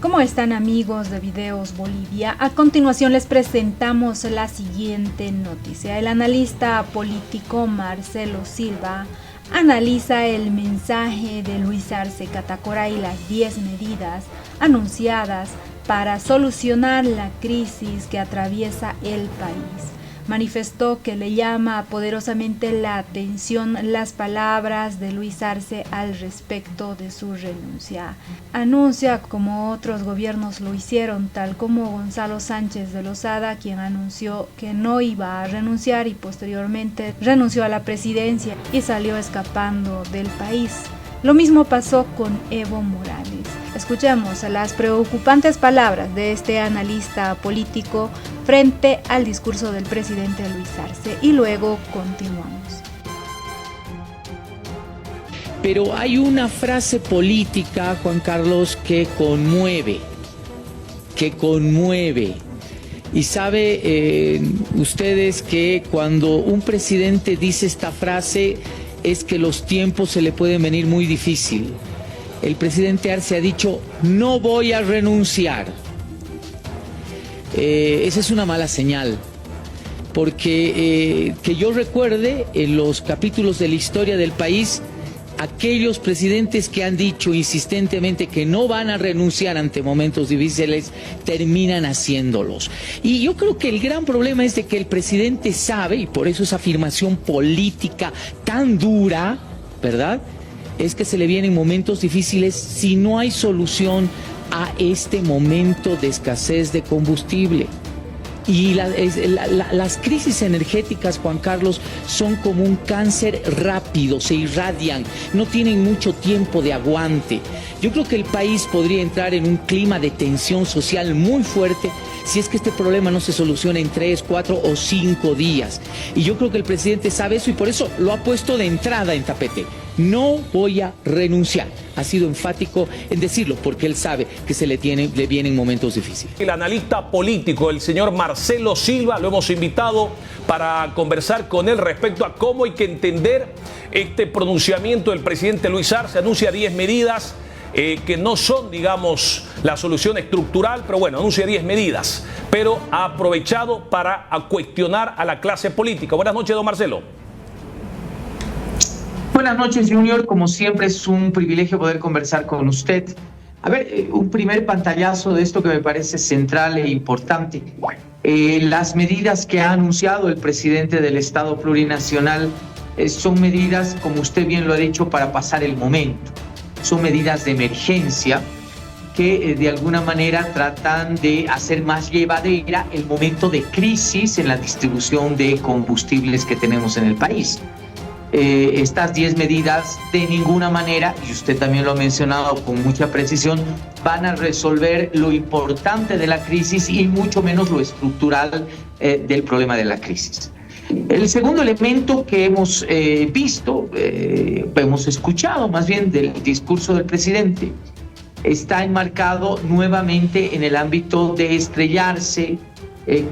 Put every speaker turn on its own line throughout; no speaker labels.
¿Cómo están, amigos de Videos Bolivia? A continuación les presentamos la siguiente noticia. El analista político Marcelo Silva analiza el mensaje de Luis Arce Catacora y las 10 medidas anunciadas para solucionar la crisis que atraviesa el país. Manifestó que le llama poderosamente la atención las palabras de Luis Arce al respecto de su renuncia. Anuncia, como otros gobiernos lo hicieron, tal como Gonzalo Sánchez de Lozada, quien anunció que no iba a renunciar y posteriormente renunció a la presidencia y salió escapando del país. Lo mismo pasó con Evo Morales. Escuchemos las preocupantes palabras de este analista político frente al discurso del presidente Luis Arce y luego continuamos.
Pero hay una frase política, Juan Carlos, que conmueve. Y sabe ustedes que cuando un presidente dice esta frase es que los tiempos se le pueden venir muy difícil. El presidente Arce ha dicho, no voy a renunciar. Esa es una mala señal, porque que yo recuerde en los capítulos de la historia del país, aquellos presidentes que han dicho insistentemente que no van a renunciar ante momentos difíciles, terminan haciéndolos. Y yo creo que el gran problema es de que el presidente sabe, y por eso esa afirmación política tan dura, ¿verdad?, es que se le vienen momentos difíciles si no hay solución a este momento de escasez de combustible. Y las crisis energéticas, Juan Carlos, son como un cáncer rápido, se irradian, no tienen mucho tiempo de aguante. Yo creo que el país podría entrar en un clima de tensión social muy fuerte si es que este problema no se soluciona en 3, 4 o 5 días. Y yo creo que el presidente sabe eso y por eso lo ha puesto de entrada en tapete. No voy a renunciar. Ha sido enfático en decirlo porque él sabe que le vienen momentos difíciles.
El analista político, el señor Marcelo Silva, lo hemos invitado para conversar con él respecto a cómo hay que entender este pronunciamiento del presidente Luis Arce. Anuncia 10 medidas que no son, digamos, la solución estructural, pero bueno, anuncia 10 medidas, pero ha aprovechado para cuestionar a la clase política. Buenas noches, don Marcelo.
Buenas noches, Junior. Como siempre es un privilegio poder conversar con usted. A ver, un primer pantallazo de esto que me parece central e importante. Las medidas que ha anunciado el presidente del Estado Plurinacional son medidas, como usted bien lo ha dicho, para pasar el momento. Son medidas de emergencia que de alguna manera tratan de hacer más llevadera el momento de crisis en la distribución de combustibles que tenemos en el país. Estas 10 medidas de ninguna manera, y usted también lo ha mencionado con mucha precisión, van a resolver lo importante de la crisis y mucho menos lo estructural del problema de la crisis. El segundo elemento que hemos visto, hemos escuchado más bien del discurso del presidente, está enmarcado nuevamente en el ámbito de estrellarse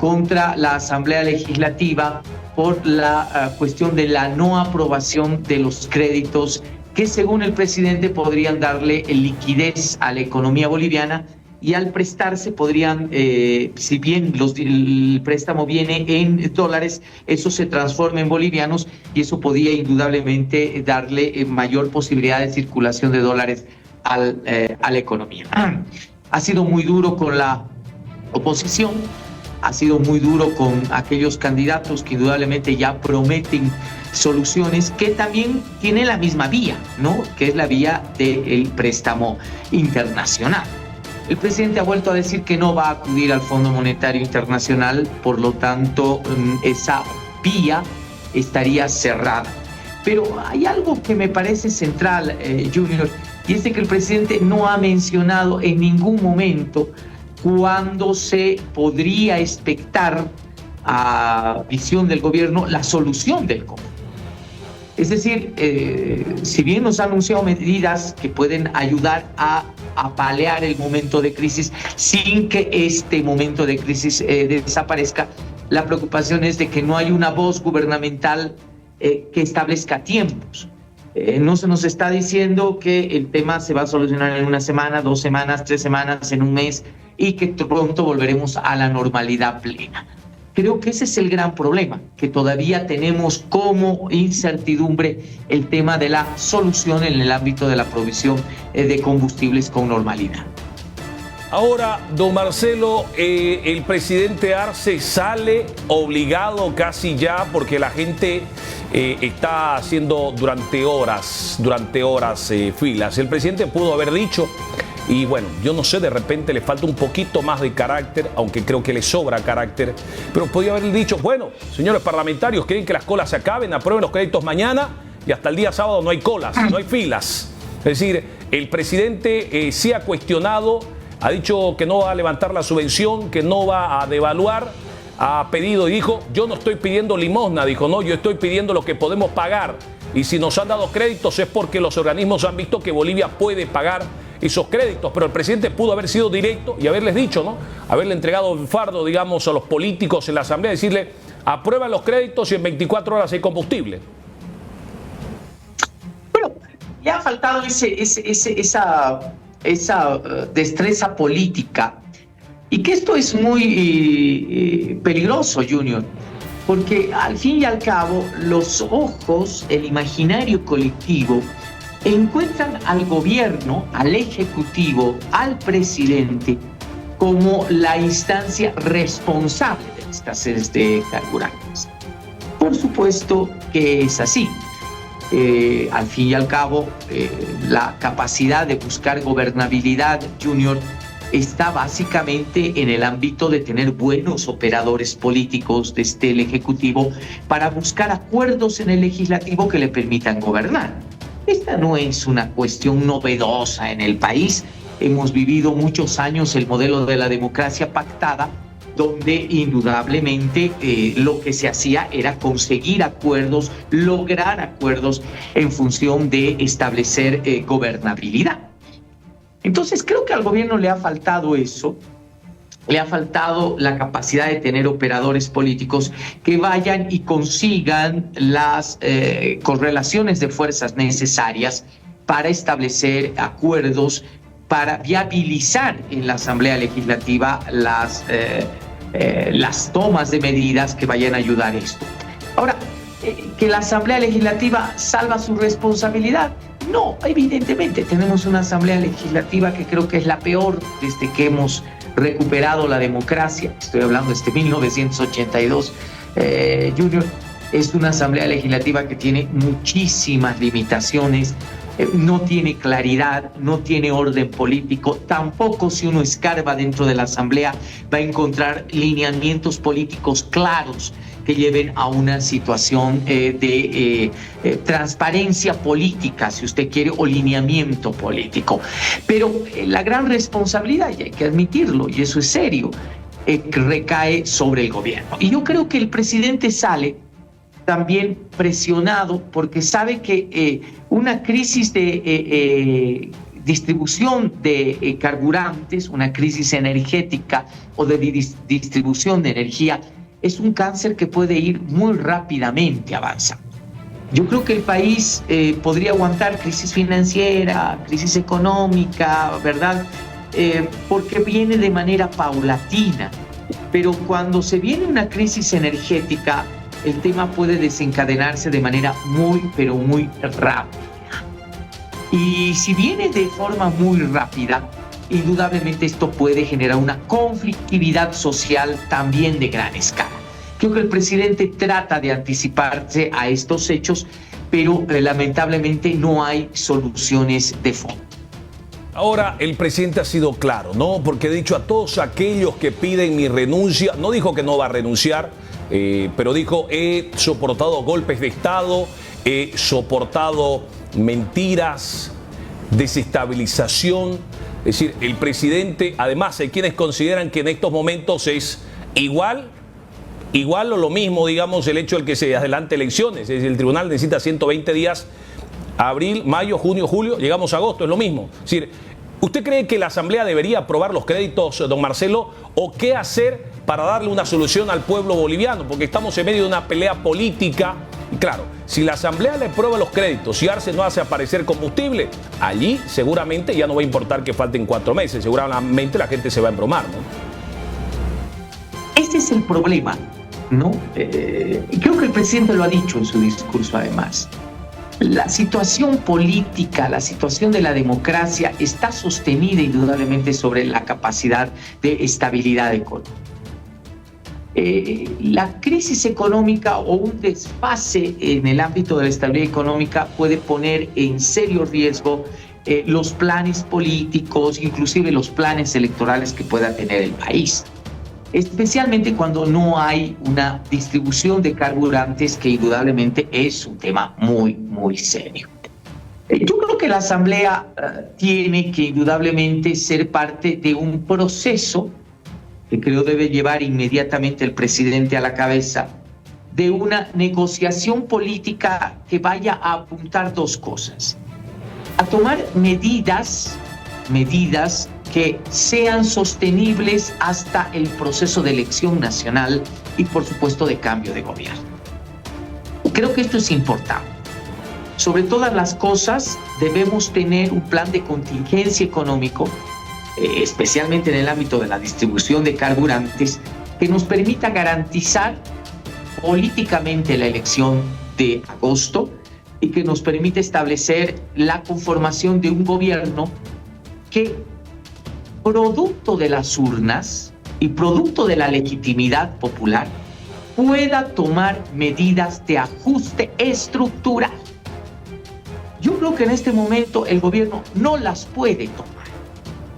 contra la Asamblea Legislativa por la cuestión de la no aprobación de los créditos que, según el presidente, podrían darle liquidez a la economía boliviana y al prestarse podrían, si bien el préstamo viene en dólares, eso se transforma en bolivianos y eso podía indudablemente darle mayor posibilidad de circulación de dólares a la economía. Ha sido muy duro con la oposición, ha sido muy duro con aquellos candidatos que indudablemente ya prometen soluciones que también tienen la misma vía, ¿no?, que es la vía del préstamo internacional. El presidente ha vuelto a decir que no va a acudir al Fondo Monetario Internacional, por lo tanto, esa vía estaría cerrada. Pero hay algo que me parece central, Junior, y es de que el presidente no ha mencionado en ningún momento cuándo se podría expectar, a visión del gobierno, la solución del COVID. Es decir, si bien nos ha anunciado medidas que pueden ayudar a paliar el momento de crisis sin que este momento de crisis desaparezca, la preocupación es de que no hay una voz gubernamental que establezca tiempos. No se nos está diciendo que el tema se va a solucionar en una semana, 2 semanas, 3 semanas, en un mes, y que pronto volveremos a la normalidad plena. Creo que ese es el gran problema, que todavía tenemos como incertidumbre el tema de la solución en el ámbito de la provisión de combustibles con normalidad.
Ahora, don Marcelo, el presidente Arce sale obligado casi ya porque la gente está haciendo durante horas filas. El presidente pudo haber dicho, y bueno, yo no sé, de repente le falta un poquito más de carácter, aunque creo que le sobra carácter, pero podía haber dicho, bueno, señores parlamentarios, quieren que las colas se acaben, aprueben los créditos mañana y hasta el día sábado no hay colas, no hay filas. Es decir, el presidente sí ha cuestionado, ha dicho que no va a levantar la subvención, que no va a devaluar, ha pedido y dijo, yo no estoy pidiendo limosna, dijo, no, yo estoy pidiendo lo que podemos pagar. Y si nos han dado créditos es porque los organismos han visto que Bolivia puede pagar esos créditos. Pero el presidente pudo haber sido directo y haberles dicho, ¿no? Haberle entregado el fardo, digamos, a los políticos en la asamblea, decirle, aprueban los créditos y en 24 horas hay combustible.
Bueno, ya ha faltado esa destreza política, y que esto es muy peligroso, Junior, porque al fin y al cabo los ojos, el imaginario colectivo encuentran al gobierno, al ejecutivo, al presidente como la instancia responsable de la escasez de carburantes. Por supuesto que es así. Al fin y al cabo, la capacidad de buscar gobernabilidad, Junior, está básicamente en el ámbito de tener buenos operadores políticos desde el Ejecutivo para buscar acuerdos en el Legislativo que le permitan gobernar. Esta no es una cuestión novedosa en el país. Hemos vivido muchos años el modelo de la democracia pactada, donde indudablemente lo que se hacía era conseguir acuerdos, lograr acuerdos en función de establecer gobernabilidad. Entonces creo que al gobierno le ha faltado eso, le ha faltado la capacidad de tener operadores políticos que vayan y consigan las correlaciones de fuerzas necesarias para establecer acuerdos, para viabilizar en la Asamblea Legislativa las tomas de medidas que vayan a ayudar a esto. Ahora, que la Asamblea Legislativa salva su responsabilidad. No, evidentemente tenemos una Asamblea Legislativa que creo que es la peor desde que hemos recuperado la democracia. Estoy hablando desde 1982, Junior. Es una Asamblea Legislativa que tiene muchísimas limitaciones, no tiene claridad, no tiene orden político. Tampoco, si uno escarba dentro de la Asamblea, va a encontrar lineamientos políticos claros que lleven a una situación de transparencia política, si usted quiere, o lineamiento político. Pero la gran responsabilidad, y hay que admitirlo, y eso es serio, recae sobre el gobierno. Y yo creo que el presidente sale también presionado porque sabe que una crisis de distribución de carburantes, una crisis energética o de distribución de energía, es un cáncer que puede ir muy rápidamente avanzando. Yo creo que el país podría aguantar crisis financiera, crisis económica, ¿verdad? Porque viene de manera paulatina. Pero cuando se viene una crisis energética, el tema puede desencadenarse de manera muy, pero muy rápida. Y si viene de forma muy rápida, indudablemente esto puede generar una conflictividad social también de gran escala. Creo que el presidente trata de anticiparse a estos hechos, pero lamentablemente no hay soluciones de fondo.
Ahora, el presidente ha sido claro, ¿no? Porque ha dicho a todos aquellos que piden mi renuncia, no dijo que no va a renunciar, pero dijo, he soportado golpes de Estado, he soportado mentiras, desestabilización. Es decir, el presidente, además, hay quienes consideran que en estos momentos es igual o lo mismo, digamos, el hecho de que se adelante elecciones. Es decir, el tribunal necesita 120 días, abril, mayo, junio, julio, llegamos a agosto, es lo mismo. Es decir, ¿Usted cree que la Asamblea debería aprobar los créditos, don Marcelo, o qué hacer para darle una solución al pueblo boliviano? Porque estamos en medio de una pelea política. Y claro, si la Asamblea le aprueba los créditos y Arce no hace aparecer combustible, allí seguramente ya no va a importar que falten 4 meses. Seguramente la gente se va a embromar, ¿no?
Ese es el problema, ¿no? Creo que el presidente lo ha dicho en su discurso, además. La situación política, la situación de la democracia está sostenida indudablemente sobre la capacidad de estabilidad económica. La crisis económica o un desfase en el ámbito de la estabilidad económica puede poner en serio riesgo los planes políticos, inclusive los planes electorales que pueda tener el país. Especialmente cuando no hay una distribución de carburantes, que indudablemente es un tema muy, muy serio. Yo creo que la Asamblea tiene que indudablemente ser parte de un proceso que creo debe llevar inmediatamente el presidente a la cabeza, de una negociación política que vaya a apuntar 2 cosas: a tomar medidas que sean sostenibles hasta el proceso de elección nacional y, por supuesto, de cambio de gobierno. Creo que esto es importante. Sobre todas las cosas, debemos tener un plan de contingencia económico, especialmente en el ámbito de la distribución de carburantes, que nos permita garantizar políticamente la elección de agosto y que nos permita establecer la conformación de un gobierno que, producto de las urnas y producto de la legitimidad popular, pueda tomar medidas de ajuste estructural. Yo creo que en este momento el gobierno no las puede tomar.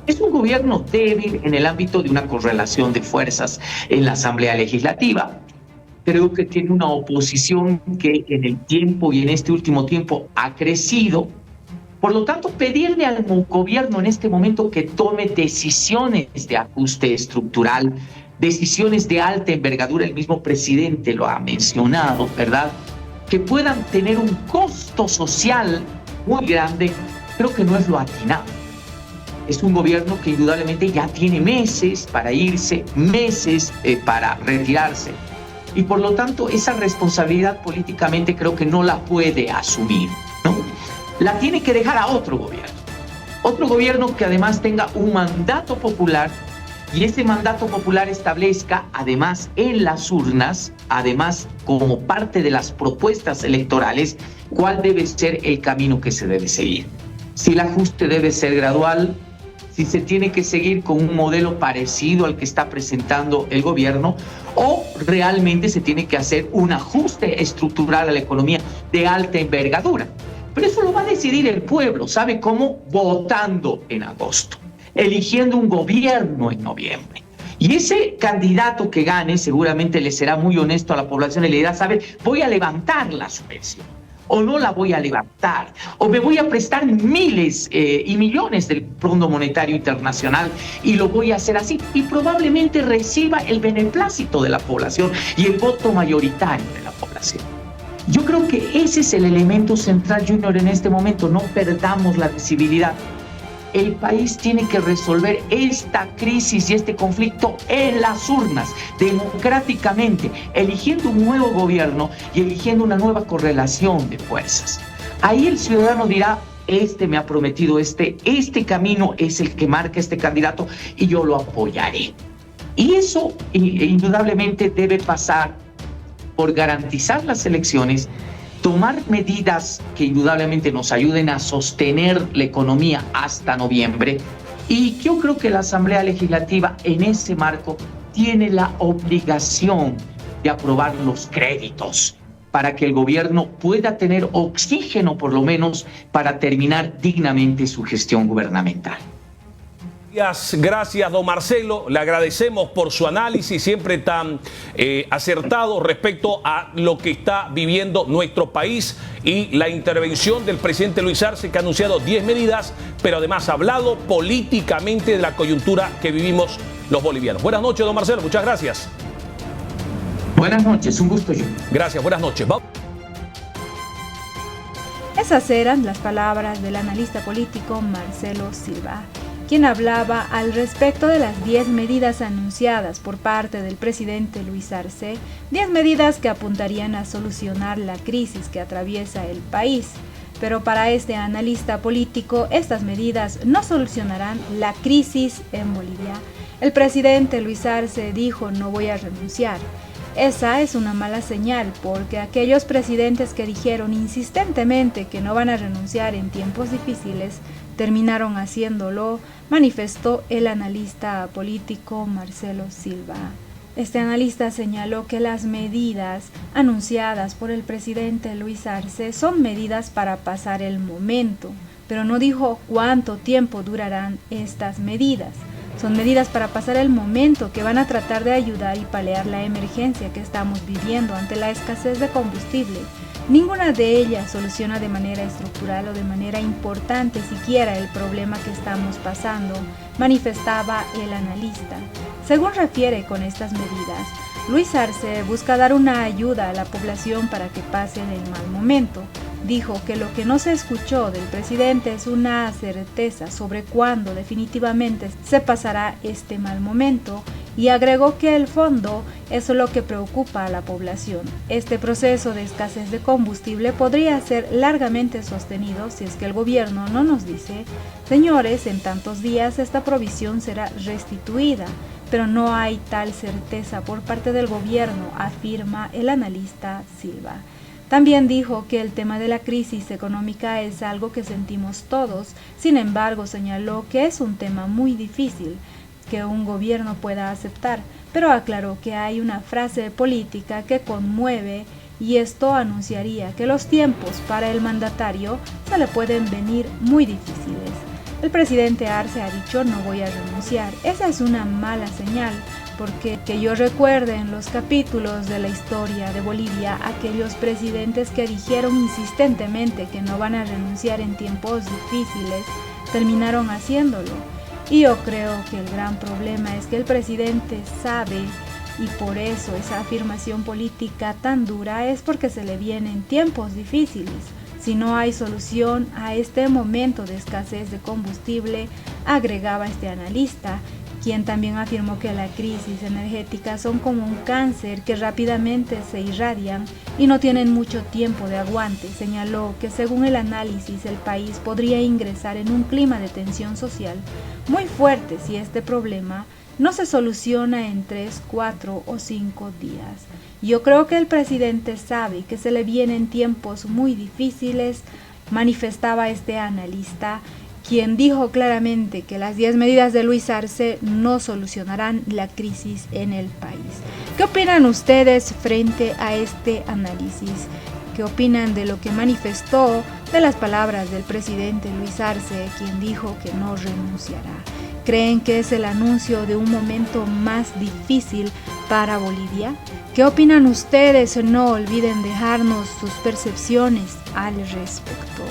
Es un gobierno débil en el ámbito de una correlación de fuerzas en la Asamblea Legislativa. Creo que tiene una oposición que en el tiempo y en este último tiempo ha crecido. Por lo tanto, pedirle al gobierno en este momento que tome decisiones de ajuste estructural, decisiones de alta envergadura, el mismo presidente lo ha mencionado, ¿verdad?, que puedan tener un costo social muy grande, creo que no es lo atinado. Es un gobierno que indudablemente ya tiene meses para irse, meses para retirarse. Y por lo tanto, esa responsabilidad políticamente creo que no la puede asumir, ¿no? La tiene que dejar a otro gobierno que además tenga un mandato popular, y ese mandato popular establezca además en las urnas, además como parte de las propuestas electorales, cuál debe ser el camino que se debe seguir. Si el ajuste debe ser gradual, si se tiene que seguir con un modelo parecido al que está presentando el gobierno, o realmente se tiene que hacer un ajuste estructural a la economía de alta envergadura. Pero eso lo va a decidir el pueblo, ¿sabe cómo? Votando en agosto, eligiendo un gobierno en noviembre. Y ese candidato que gane seguramente le será muy honesto a la población y le dirá, ¿sabe? Voy a levantar la subvención, o no la voy a levantar, o me voy a prestar miles y millones del Fondo Monetario Internacional y lo voy a hacer así. Y probablemente reciba el beneplácito de la población y el voto mayoritario de la población. Yo creo que ese es el elemento central, Junior, en este momento. No perdamos la visibilidad. El país tiene que resolver esta crisis y este conflicto en las urnas, democráticamente, eligiendo un nuevo gobierno y eligiendo una nueva correlación de fuerzas. Ahí el ciudadano dirá, este me ha prometido este camino es el que marca este candidato y yo lo apoyaré. Y eso indudablemente debe pasar por garantizar las elecciones, tomar medidas que indudablemente nos ayuden a sostener la economía hasta noviembre. Y yo creo que la Asamblea Legislativa en ese marco tiene la obligación de aprobar los créditos para que el gobierno pueda tener oxígeno, por lo menos, para terminar dignamente su gestión gubernamental.
Gracias, don Marcelo. Le agradecemos por su análisis siempre tan acertado respecto a lo que está viviendo nuestro país y la intervención del presidente Luis Arce, que ha anunciado 10 medidas, pero además ha hablado políticamente de la coyuntura que vivimos los bolivianos. Buenas noches, don Marcelo. Muchas gracias.
Buenas noches. Un gusto, yo.
Gracias. Buenas noches.
Esas eran las palabras del analista político Marcelo Silva. quien hablaba al respecto de las 10 medidas anunciadas por parte del presidente Luis Arce, 10 medidas que apuntarían a solucionar la crisis que atraviesa el país. Pero para este analista político, estas medidas no solucionarán la crisis en Bolivia. El presidente Luis Arce dijo: no voy a renunciar. Esa es una mala señal, porque aquellos presidentes que dijeron insistentemente que no van a renunciar en tiempos difíciles, terminaron haciéndolo, manifestó el analista político Marcelo Silva. Este analista señaló que las medidas anunciadas por el presidente Luis Arce son medidas para pasar el momento, pero no dijo cuánto tiempo durarán estas medidas. Son medidas para pasar el momento que van a tratar de ayudar y paliar la emergencia que estamos viviendo ante la escasez de combustible. Ninguna de ellas soluciona de manera estructural o de manera importante siquiera el problema que estamos pasando, manifestaba el analista. Según refiere con estas medidas, Luis Arce busca dar una ayuda a la población para que pasen el mal momento. Dijo que lo que no se escuchó del presidente es una certeza sobre cuándo definitivamente se pasará este mal momento, y agregó que el fondo es lo que preocupa a la población. Este proceso de escasez de combustible podría ser largamente sostenido si es que el gobierno no nos dice: señores, en tantos días esta provisión será restituida, pero no hay tal certeza por parte del gobierno, afirma el analista Silva. También dijo que el tema de la crisis económica es algo que sentimos todos, sin embargo señaló que es un tema muy difícil que un gobierno pueda aceptar, pero aclaró que hay una frase política que conmueve y esto anunciaría que los tiempos para el mandatario se le pueden venir muy difíciles. El presidente Arce ha dicho: no voy a renunciar. Esa es una mala señal, porque que yo recuerde en los capítulos de la historia de Bolivia, aquellos presidentes que dijeron insistentemente que no van a renunciar en tiempos difíciles, terminaron haciéndolo. Y yo creo que el gran problema es que el presidente sabe, y por eso esa afirmación política tan dura es porque se le vienen tiempos difíciles. Si no hay solución a este momento de escasez de combustible, agregaba este analista, quien también afirmó que la crisis energética son como un cáncer que rápidamente se irradian y no tienen mucho tiempo de aguante. Señaló que según el análisis el país podría ingresar en un clima de tensión social muy fuerte si este problema no se soluciona en 3, 4 o 5 días. Yo creo que el presidente sabe que se le vienen tiempos muy difíciles, manifestaba este analista, quien dijo claramente que las 10 medidas de Luis Arce no solucionarán la crisis en el país. ¿Qué opinan ustedes frente a este análisis? ¿Qué opinan de lo que manifestó, de las palabras del presidente Luis Arce, quien dijo que no renunciará? ¿Creen que es el anuncio de un momento más difícil para Bolivia? ¿Qué opinan ustedes? No olviden dejarnos sus percepciones al respecto.